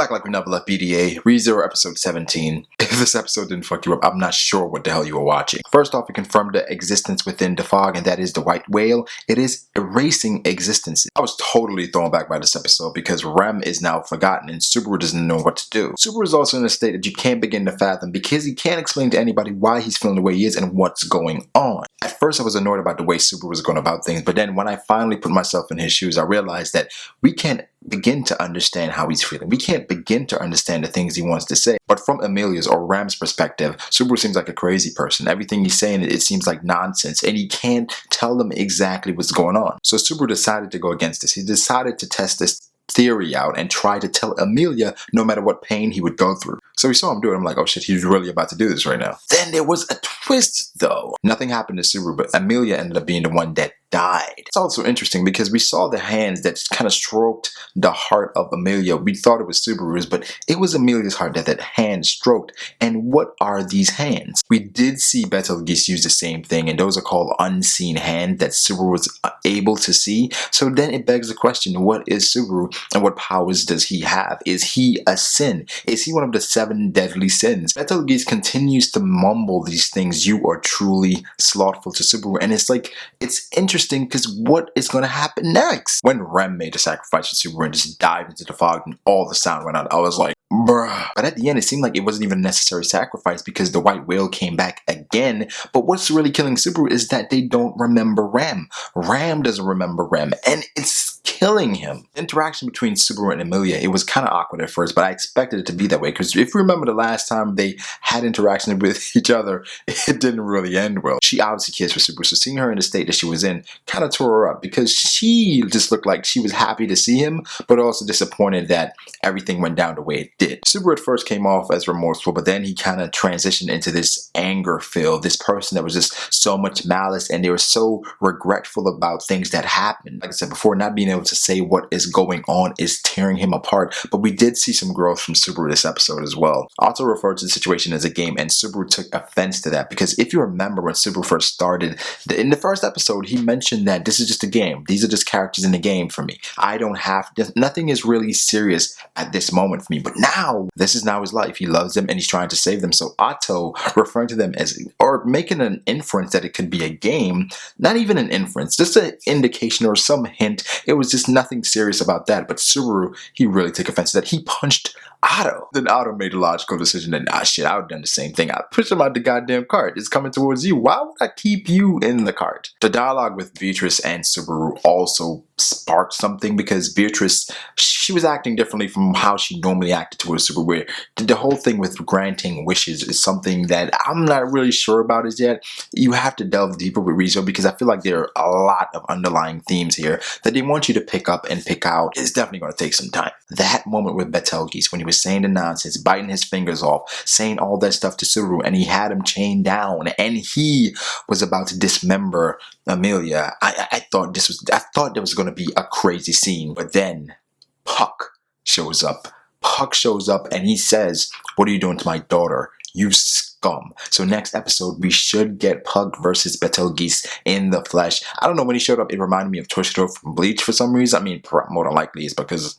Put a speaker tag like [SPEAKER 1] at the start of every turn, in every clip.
[SPEAKER 1] Back like we never left BDA, ReZero episode 17. If this episode didn't fuck you up, I'm not sure what the hell you were watching. First off, it confirmed the existence within the fog, and that is the white whale. It is erasing existence. I was totally thrown back by this episode because Rem is now forgotten and Subaru doesn't know what to do. Subaru is also in a state that you can't begin to fathom because he can't explain to anybody why he's feeling the way he is and what's going on. At first, I was annoyed about the way Subaru was going about things, but then when I finally put myself in his shoes, I realized that we can't begin to understand how he's feeling. We can't begin to understand the things he wants to say. But from Amelia's or Ram's perspective, Subaru seems like a crazy person. Everything he's saying, it seems like nonsense, and he can't tell them exactly what's going on. So Subaru decided to go against this. He decided to test this theory out and try to tell Amelia no matter what pain he would go through. So we saw him do it. I'm like, oh shit, he's really about to do this right now. Then there was a twist though. Nothing happened to Subaru, but Amelia ended up being the one that died. It's also interesting because we saw the hands that kind of stroked the heart of Amelia. We thought it was Subaru's, but it was Amelia's heart that hand stroked. And what are these hands? We did see Betelgeuse use the same thing, and those are called unseen hands that Subaru was able to see. So then it begs the question, what is Subaru and what powers does he have? Is he a sin? Is he one of the 7 deadly sins? Betelgeuse continues to mumble these things. You are truly slothful to Subaru. And it's like, it's interesting because what is going to happen next? When Rem made the sacrifice for Subaru and just dived into the fog and all the sound went out, I was like, bruh. But at the end, it seemed like it wasn't even a necessary sacrifice because the white whale came back again. But what's really killing Subaru is that they don't remember Rem. Ram doesn't remember Rem, and it's killing him. The interaction between Subaru and Amelia, it was kind of awkward at first, but I expected it to be that way because if you remember the last time they had interaction with each other, it didn't really end well. She obviously cares for Subaru, so seeing her in the state that she was in kind of tore her up because she just looked like she was happy to see him, but also disappointed that everything went down the way it did. Subaru at first came off as remorseful, but then he kind of transitioned into this anger filled, this person that was just so much malice and they were so regretful about things that happened. Like I said before, not being able to say what is going on is tearing him apart, but we did see some growth from Subaru this episode as well. Otto referred to the situation as a game, and Subaru took offense to that because if you remember when Subaru first started, in the first episode, he mentioned that this is just a game. These are just characters in the game for me. I don't have, nothing is really serious at this moment for me, but now, this is now his life. He loves them and he's trying to save them. So Otto referring to them as, or making an inference that it could be a game, not even an inference, just an indication or some hint. It was just nothing serious about that. But Subaru, he really took offense to that. He punched Otto. Then Otto made a logical decision that, shit, I would have done the same thing. I pushed him out the goddamn cart. It's coming towards you. Why would I keep you in the cart? The dialogue with Beatrice and Subaru also sparked something because Beatrice, she was acting differently from how she normally acted towards Subaru, where the whole thing with granting wishes is something that I'm not really sure about as yet. You have to delve deeper with ReZero because I feel like there are a lot of underlying themes here that they want you to pick up and pick out. It's definitely going to take some time. That moment with Betelgeuse when he was saying the nonsense, biting his fingers off, saying all that stuff to Subaru, and he had him chained down and he was about to dismember Amelia. I thought there was going to be a crazy scene, but then Puck shows up. Puck shows up and he says, "What are you doing to my daughter? You scum." So next episode, we should get Puck versus Betelgeuse in the flesh. I don't know, when he showed up, it reminded me of Toshiro from Bleach for some reason. I mean, more than likely it's because of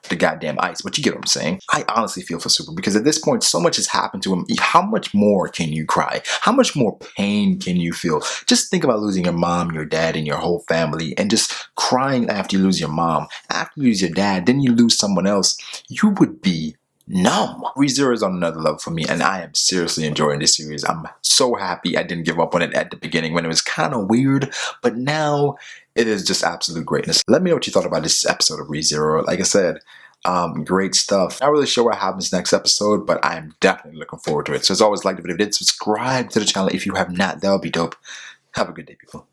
[SPEAKER 1] the goddamn ice, but you get what I'm saying. I honestly feel for Super because at this point, so much has happened to him. How much more can you cry? How much more pain can you feel? Just think about losing your mom, your dad, and your whole family, and just crying after you lose your mom. After you lose your dad, then you lose someone else. You would be numb. ReZero is on another level for me, and I am seriously enjoying this series. I'm so happy I didn't give up on it at the beginning when it was kind of weird, but now it is just absolute greatness. Let me know what you thought about this episode of ReZero. Like I said, great stuff. Not really sure what happens next episode, but I am definitely looking forward to it. So as always, like the video, subscribe to the channel if you have not. That would be dope. Have a good day, people.